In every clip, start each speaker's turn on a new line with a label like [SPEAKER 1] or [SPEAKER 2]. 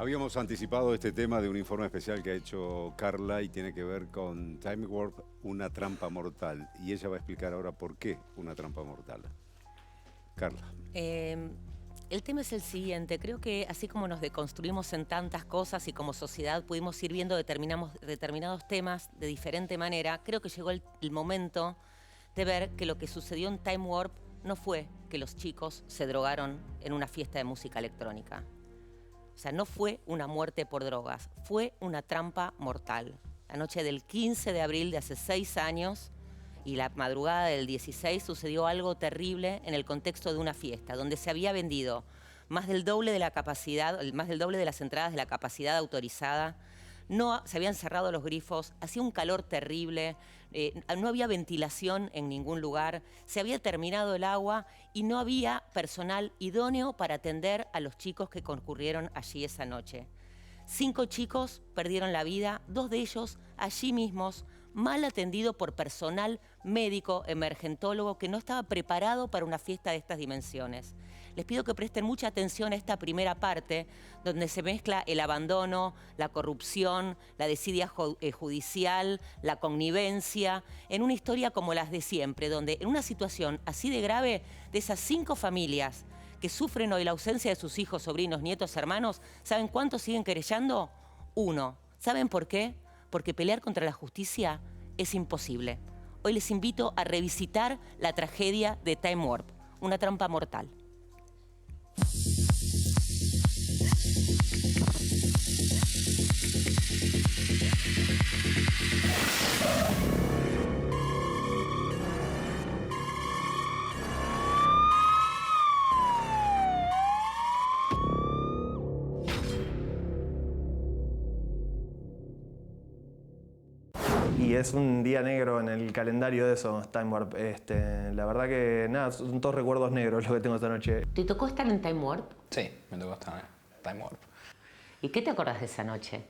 [SPEAKER 1] Habíamos anticipado este tema de un informe especial que ha hecho Carla y tiene que ver con Time Warp, una trampa mortal. Y ella va a explicar ahora por qué una trampa mortal. Carla.
[SPEAKER 2] El tema es el siguiente. Creo que así como nos deconstruimos en tantas cosas y como sociedad pudimos ir viendo determinados temas de diferente manera, creo que llegó el momento de ver que lo que sucedió en Time Warp no fue que los chicos se drogaron en una fiesta de música electrónica. O sea, no fue una muerte por drogas, fue una trampa mortal. La noche del 15 de abril de hace 6 años y la madrugada del 16 sucedió algo terrible en el contexto de una fiesta, donde se había vendido más del doble de la capacidad, más del doble de las entradas de la capacidad autorizada. No, se habían cerrado los grifos, hacía un calor terrible, no había ventilación en ningún lugar, se había terminado el agua y no había personal idóneo para atender a los chicos que concurrieron allí esa noche. 5 chicos perdieron la vida, 2 de ellos allí mismos, mal atendido por personal médico, emergentólogo, que no estaba preparado para una fiesta de estas dimensiones. Les pido que presten mucha atención a esta primera parte, donde se mezcla el abandono, la corrupción, la desidia judicial, la connivencia, en una historia como las de siempre, donde en una situación así de grave, de esas 5 familias que sufren hoy la ausencia de sus hijos, sobrinos, nietos, hermanos, ¿saben cuántos siguen querellando? 1. ¿Saben por qué? Porque pelear contra la justicia es imposible. Hoy les invito a revisitar la tragedia de Time Warp, una trampa mortal.
[SPEAKER 3] Y es un día negro en el calendario de eso, Time Warp. La verdad que nada, son todos recuerdos negros lo que tengo esta noche.
[SPEAKER 2] ¿Te tocó estar en Time Warp?
[SPEAKER 4] Sí, me tocó estar en Time Warp.
[SPEAKER 2] ¿Y qué te acordás de esa noche?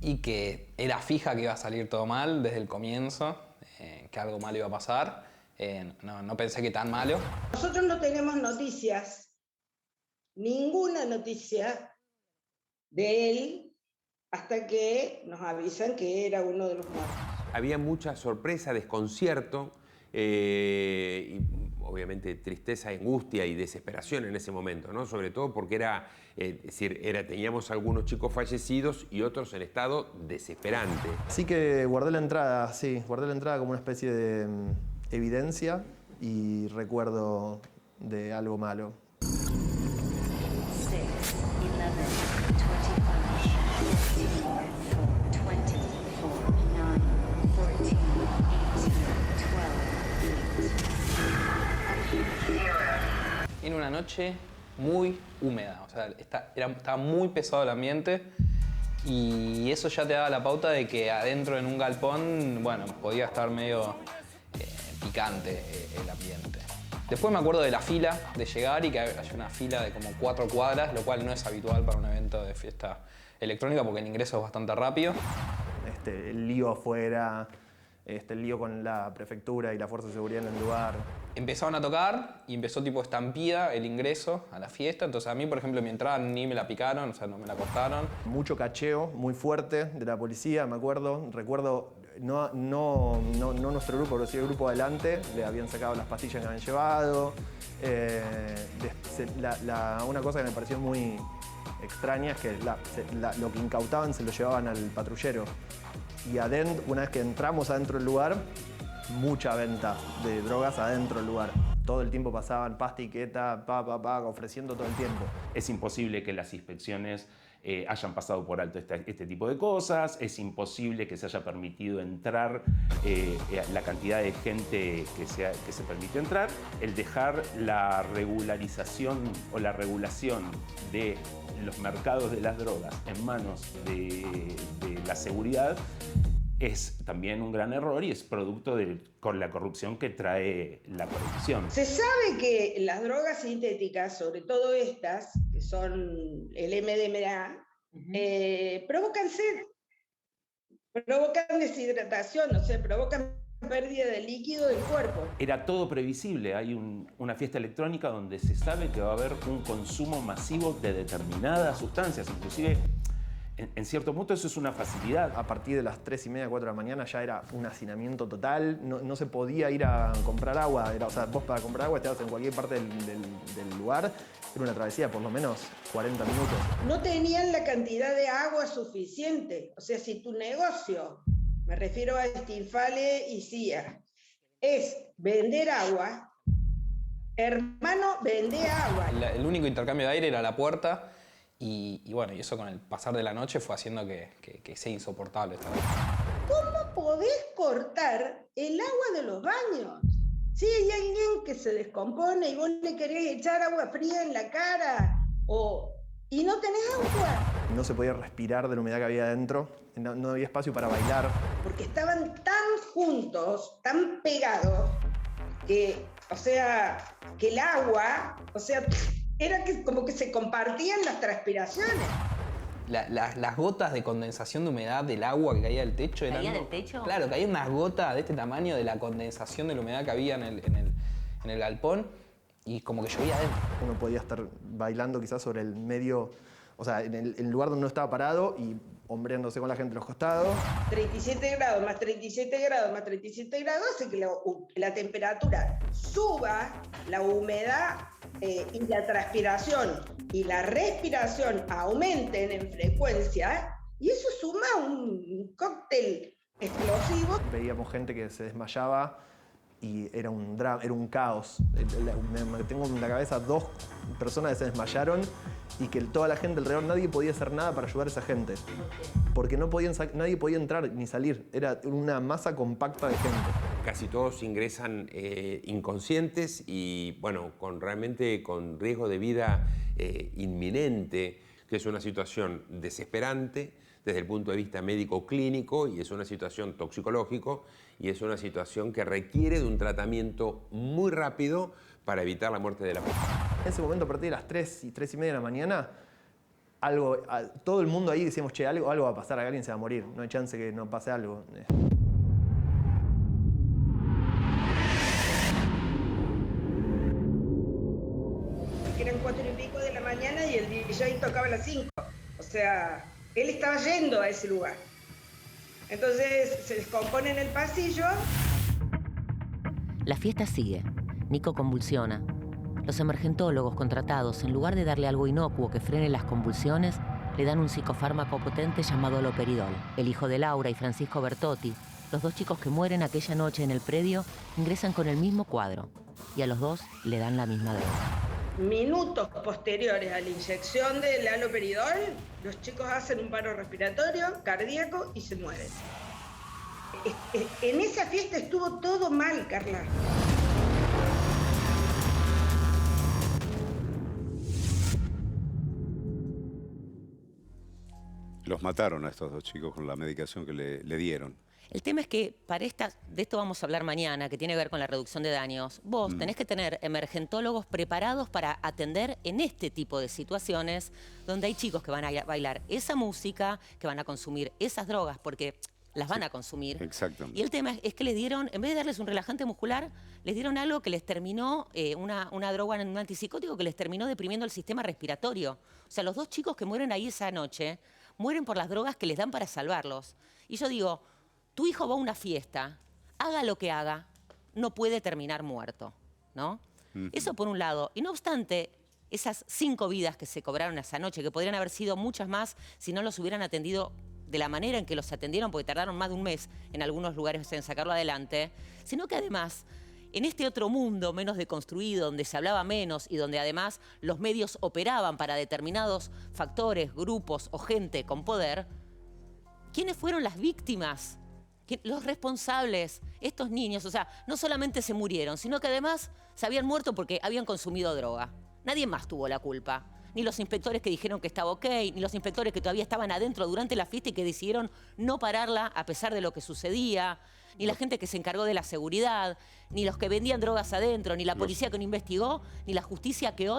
[SPEAKER 4] Y que era fija que iba a salir todo mal desde el comienzo, que algo malo iba a pasar. No pensé que tan malo.
[SPEAKER 5] Nosotros no tenemos noticias, ninguna noticia de él, hasta que nos avisan que era uno de los muertos.
[SPEAKER 6] Había mucha sorpresa, desconcierto, y obviamente tristeza, angustia y desesperación en ese momento, ¿no? Sobre todo porque teníamos algunos chicos fallecidos y otros en estado desesperante.
[SPEAKER 3] Así que guardé la entrada, como una especie de evidencia y recuerdo de algo malo.
[SPEAKER 7] 6, 11, 25, 24, 9, 14, 18, 12, 8.
[SPEAKER 4] En una noche muy húmeda, o sea, estaba muy pesado el ambiente y eso ya te daba la pauta de que adentro en un galpón, bueno, podía estar medio picante el ambiente. Después me acuerdo de la fila, de llegar y que haya una fila de como 4 cuadras, lo cual no es habitual para un evento de fiesta electrónica porque el ingreso es bastante rápido.
[SPEAKER 3] El lío afuera, el lío con la prefectura y la fuerza de seguridad en el lugar.
[SPEAKER 4] Empezaron a tocar y empezó tipo estampida el ingreso a la fiesta. Entonces a mí, por ejemplo, mi entrada ni me la picaron, o sea, no me la cortaron.
[SPEAKER 3] Mucho cacheo, muy fuerte de la policía, me acuerdo. Recuerdo, no nuestro grupo, pero sí el grupo adelante, le habían sacado las pastillas que habían llevado. Una cosa que me pareció muy extraña es que lo que incautaban se lo llevaban al patrullero. Y una vez que entramos adentro del lugar, mucha venta de drogas adentro del lugar. Todo el tiempo pasaban pastiqueta, ofreciendo todo el tiempo.
[SPEAKER 8] Es imposible que las inspecciones hayan pasado por alto este tipo de cosas, es imposible que se haya permitido entrar la cantidad de gente que se permitió entrar. El dejar la regularización o la regulación de los mercados de las drogas en manos de la seguridad es también un gran error y es producto con la corrupción que trae la prohibición.
[SPEAKER 5] Se sabe que las drogas sintéticas, sobre todo estas, que son el MDMA, provocan sed, provocan deshidratación, o sea, provocan pérdida de líquido del cuerpo.
[SPEAKER 8] Era todo previsible. Hay una fiesta electrónica donde se sabe que va a haber un consumo masivo de determinadas sustancias. Inclusive en cierto punto eso es una facilidad.
[SPEAKER 3] A partir de las 3:30, 4 de la mañana ya era un hacinamiento total, no se podía ir a comprar agua, o sea, vos para comprar agua estabas en cualquier parte del lugar, era una travesía por lo menos 40 minutos.
[SPEAKER 5] No tenían la cantidad de agua suficiente. O sea, si tu negocio, me refiero a Estinfale y CIA, es vender agua, hermano, vende agua.
[SPEAKER 4] El único intercambio de aire era la puerta y bueno, y eso con el pasar de la noche fue haciendo que sea insoportable esta noche.
[SPEAKER 5] ¿Cómo podés cortar el agua de los baños? Si hay alguien que se descompone y vos le querés echar agua fría en la cara y no tenés agua.
[SPEAKER 3] No se podía respirar de la humedad que había adentro, no había espacio para bailar.
[SPEAKER 5] Porque estaban tan juntos, tan pegados, que, o sea, que el agua, o sea, era como que se compartían las transpiraciones.
[SPEAKER 4] Las gotas de condensación de humedad del agua que caía del techo eran...
[SPEAKER 2] ¿Caía del techo?
[SPEAKER 4] Claro, caían unas gotas de este tamaño de la condensación de la humedad que había en el galpón y como que llovía adentro.
[SPEAKER 3] Uno podía estar bailando quizás sobre el medio, o sea, en el lugar donde uno estaba parado y hombreándose con la gente a los costados.
[SPEAKER 5] 37 grados más 37 grados más 37 grados hace que la temperatura suba, la humedad y la transpiración y la respiración aumenten en frecuencia y eso suma un cóctel explosivo.
[SPEAKER 3] Veíamos gente que se desmayaba y era un drama, era un caos. Tengo en la cabeza 2 personas que se desmayaron y que toda la gente alrededor, nadie podía hacer nada para ayudar a esa gente. Porque nadie podía entrar ni salir. Era una masa compacta de gente.
[SPEAKER 6] Casi todos ingresan inconscientes y, bueno, realmente con riesgo de vida inminente, que es una situación desesperante desde el punto de vista médico-clínico y es una situación toxicológico y es una situación que requiere de un tratamiento muy rápido para evitar la muerte de la persona.
[SPEAKER 3] En ese momento, a partir de las 3:30 de la mañana, todo el mundo ahí decíamos, che, algo va a pasar, alguien se va a morir, no hay chance que no pase algo.
[SPEAKER 5] Eran 4:00 de la mañana y el DJ tocaba a las 5. O sea, él estaba yendo a ese lugar. Entonces se descompone en el pasillo.
[SPEAKER 2] La fiesta sigue. Nico convulsiona. Los emergentólogos contratados, en lugar de darle algo inocuo que frene las convulsiones, le dan un psicofármaco potente llamado haloperidol. El hijo de Laura y Francisco Bertotti, los 2 chicos que mueren aquella noche en el predio, ingresan con el mismo cuadro y a los 2 le dan la misma droga.
[SPEAKER 5] Minutos posteriores a la inyección del haloperidol, los chicos hacen un paro respiratorio, cardíaco y se mueren. En esa fiesta estuvo todo mal, Carla.
[SPEAKER 1] Los mataron a estos 2 chicos con la medicación que le dieron.
[SPEAKER 2] El tema es que de esto vamos a hablar mañana, que tiene que ver con la reducción de daños. Vos tenés que tener emergentólogos preparados para atender en este tipo de situaciones donde hay chicos que van a bailar esa música, que van a consumir esas drogas, porque las van a consumir.
[SPEAKER 1] Exactamente.
[SPEAKER 2] Y el tema es que les dieron, en vez de darles un relajante muscular, les dieron algo que les terminó, una droga, un antipsicótico que les terminó deprimiendo el sistema respiratorio. O sea, los 2 chicos que mueren ahí esa noche, mueren por las drogas que les dan para salvarlos. Y yo digo, tu hijo va a una fiesta, haga lo que haga, no puede terminar muerto, ¿no? Eso por un lado. Y no obstante, esas 5 vidas que se cobraron esa noche, que podrían haber sido muchas más si no los hubieran atendido de la manera en que los atendieron, porque tardaron más de un mes en algunos lugares en sacarlo adelante, sino que además, en este otro mundo menos deconstruido, donde se hablaba menos y donde además los medios operaban para determinados factores, grupos o gente con poder, ¿quiénes fueron las víctimas? Los responsables, estos niños, o sea, no solamente se murieron, sino que además se habían muerto porque habían consumido droga. Nadie más tuvo la culpa. Ni los inspectores que dijeron que estaba ok, ni los inspectores que todavía estaban adentro durante la fiesta y que decidieron no pararla a pesar de lo que sucedía, ni la gente que se encargó de la seguridad, ni los que vendían drogas adentro, ni la policía que no investigó, ni la justicia que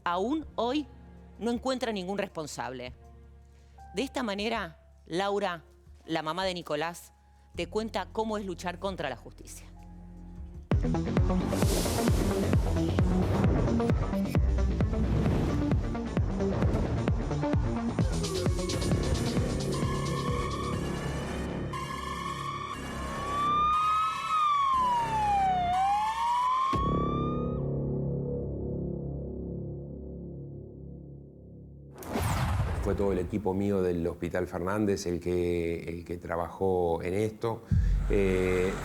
[SPEAKER 2] aún hoy, no encuentra ningún responsable. De esta manera, Laura, la mamá de Nicolás, te cuenta cómo es luchar contra la justicia.
[SPEAKER 6] Fue todo el equipo mío del Hospital Fernández el que trabajó en esto.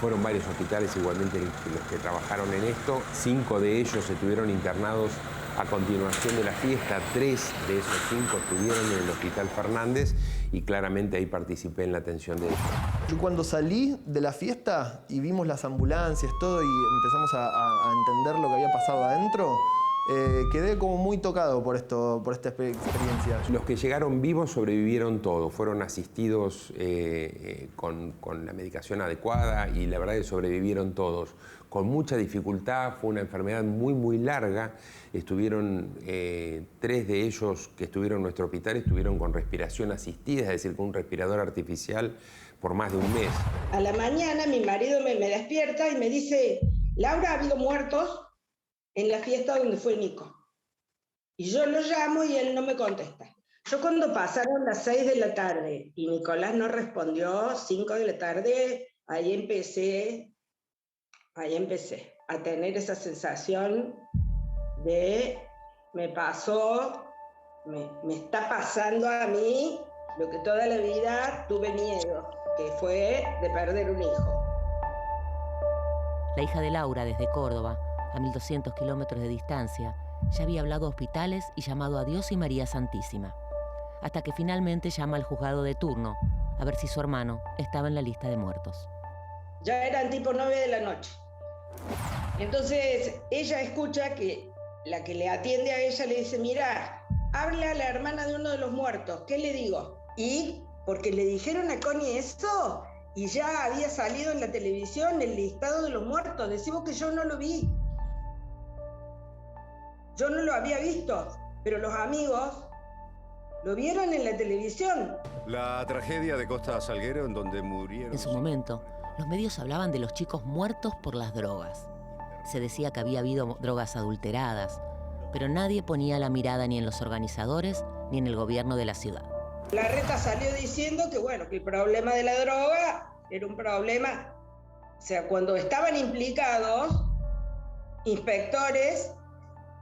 [SPEAKER 6] Fueron varios hospitales igualmente los que trabajaron en esto. 5 de ellos estuvieron internados a continuación de la fiesta. 3 de esos 5 estuvieron en el Hospital Fernández y claramente ahí participé en la atención de ellos.
[SPEAKER 3] Yo cuando salí de la fiesta y vimos las ambulancias, todo, y empezamos a entender lo que había pasado adentro, quedé como muy tocado por esta experiencia.
[SPEAKER 6] Los que llegaron vivos sobrevivieron todos, fueron asistidos con la medicación adecuada y la verdad que sobrevivieron todos. Con mucha dificultad, fue una enfermedad muy larga. Estuvieron 3 de ellos que estuvieron en nuestro hospital, estuvieron con respiración asistida, es decir, con un respirador artificial por más de un mes.
[SPEAKER 5] A la mañana mi marido me despierta y me dice, Laura, ha habido muertos en la fiesta donde fue Nico. Y yo lo llamo y él no me contesta. Yo cuando pasaron las 6 de la tarde y Nicolás no respondió, 5 de la tarde, ahí empecé a tener esa sensación de me está pasando a mí lo que toda la vida tuve miedo, que fue de perder un hijo.
[SPEAKER 2] La hija de Laura, desde Córdoba, a 1200 kilómetros de distancia, ya había hablado a hospitales y llamado a Dios y María Santísima, hasta que finalmente llama al juzgado de turno a ver si su hermano estaba en la lista de muertos.
[SPEAKER 5] Ya eran tipo 9 de la noche. Entonces ella escucha que la que le atiende a ella le dice, mira, habla a la hermana de uno de los muertos, ¿qué le digo? Y porque le dijeron a Connie eso y ya había salido en la televisión el listado de los muertos, decimos que yo no lo vi. Yo no lo había visto, pero los amigos lo vieron en la televisión.
[SPEAKER 1] La tragedia de Costa Salguero, en donde murieron...
[SPEAKER 2] En su momento, los medios hablaban de los chicos muertos por las drogas. Se decía que había habido drogas adulteradas, pero nadie ponía la mirada ni en los organizadores ni en el gobierno de la ciudad.
[SPEAKER 5] Larreta salió diciendo que, bueno, que el problema de la droga era un problema, o sea, cuando estaban implicados inspectores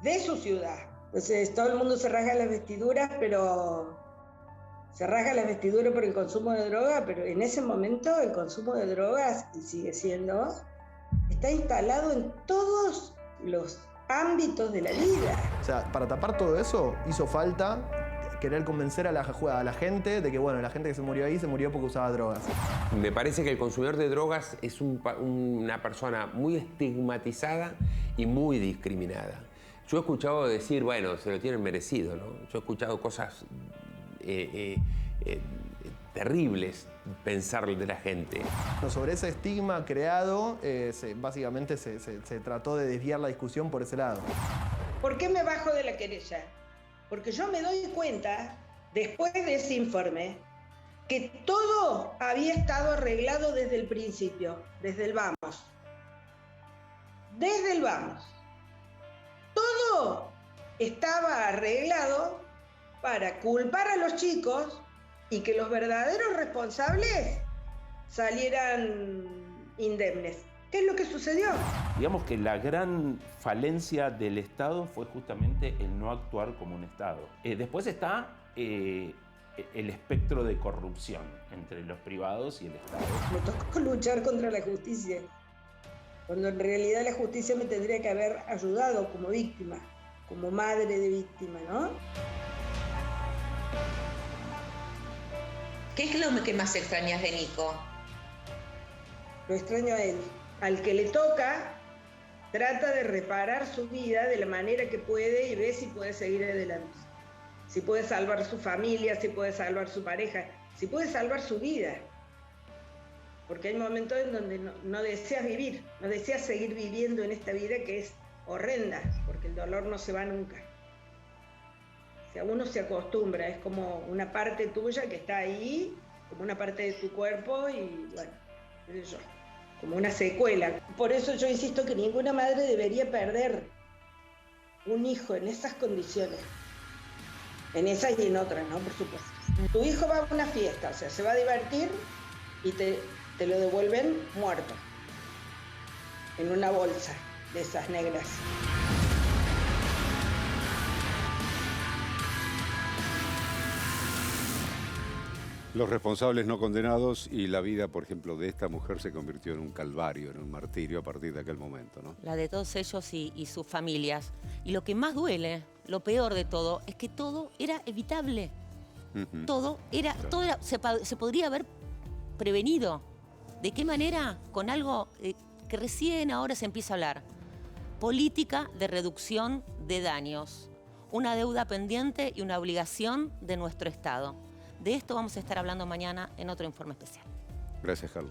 [SPEAKER 5] de su ciudad. Entonces todo el mundo se rasga las vestiduras, pero se rasga las vestiduras por el consumo de droga, pero en ese momento el consumo de drogas, y sigue siendo, está instalado en todos los ámbitos de la vida.
[SPEAKER 3] O sea, para tapar todo eso hizo falta querer convencer a la gente de que, bueno, la gente que se murió ahí se murió porque usaba drogas.
[SPEAKER 6] Me parece que el consumidor de drogas es una persona muy estigmatizada y muy discriminada. Yo he escuchado decir, bueno, se lo tienen merecido, ¿no? Yo he escuchado cosas terribles pensar de la gente.
[SPEAKER 3] Sobre ese estigma creado, básicamente se trató de desviar la discusión por ese lado.
[SPEAKER 5] ¿Por qué me bajo de la querella? Porque yo me doy cuenta, después de ese informe, que todo había estado arreglado desde el principio, desde el vamos. Desde el vamos. Todo estaba arreglado para culpar a los chicos y que los verdaderos responsables salieran indemnes. ¿Qué es lo que sucedió?
[SPEAKER 8] Digamos que la gran falencia del Estado fue justamente el no actuar como un Estado. Después está el espectro de corrupción entre los privados y el Estado.
[SPEAKER 5] Me tocó luchar contra la justicia, cuando en realidad la justicia me tendría que haber ayudado como víctima, como madre de víctima, ¿no?
[SPEAKER 9] ¿Qué es lo que más extrañas de Nico?
[SPEAKER 5] Lo extraño a él. Al que le toca, trata de reparar su vida de la manera que puede y ve si puede seguir adelante. Si puede salvar su familia, si puede salvar su pareja, si puede salvar su vida. Porque hay momentos en donde no deseas vivir, no deseas seguir viviendo en esta vida que es horrenda, porque el dolor no se va nunca. O sea, uno se acostumbra, es como una parte tuya que está ahí, como una parte de tu cuerpo y bueno, qué sé yo, como una secuela. Por eso yo insisto que ninguna madre debería perder un hijo en esas condiciones, en esas y en otras, ¿no? Por supuesto. Tu hijo va a una fiesta, o sea, se va a divertir y te lo devuelven muerto, en una bolsa de esas negras.
[SPEAKER 1] Los responsables no condenados y la vida, por ejemplo, de esta mujer se convirtió en un calvario, en un martirio a partir de aquel momento, ¿no?
[SPEAKER 2] La de todos ellos y sus familias. Y lo que más duele, lo peor de todo, es que todo era evitable.
[SPEAKER 1] Ujú.
[SPEAKER 2] Todo era, se podría haber prevenido. ¿De qué manera? Con algo que recién ahora se empieza a hablar. Política de reducción de daños. Una deuda pendiente y una obligación de nuestro Estado. De esto vamos a estar hablando mañana en otro informe especial.
[SPEAKER 1] Gracias, Carla.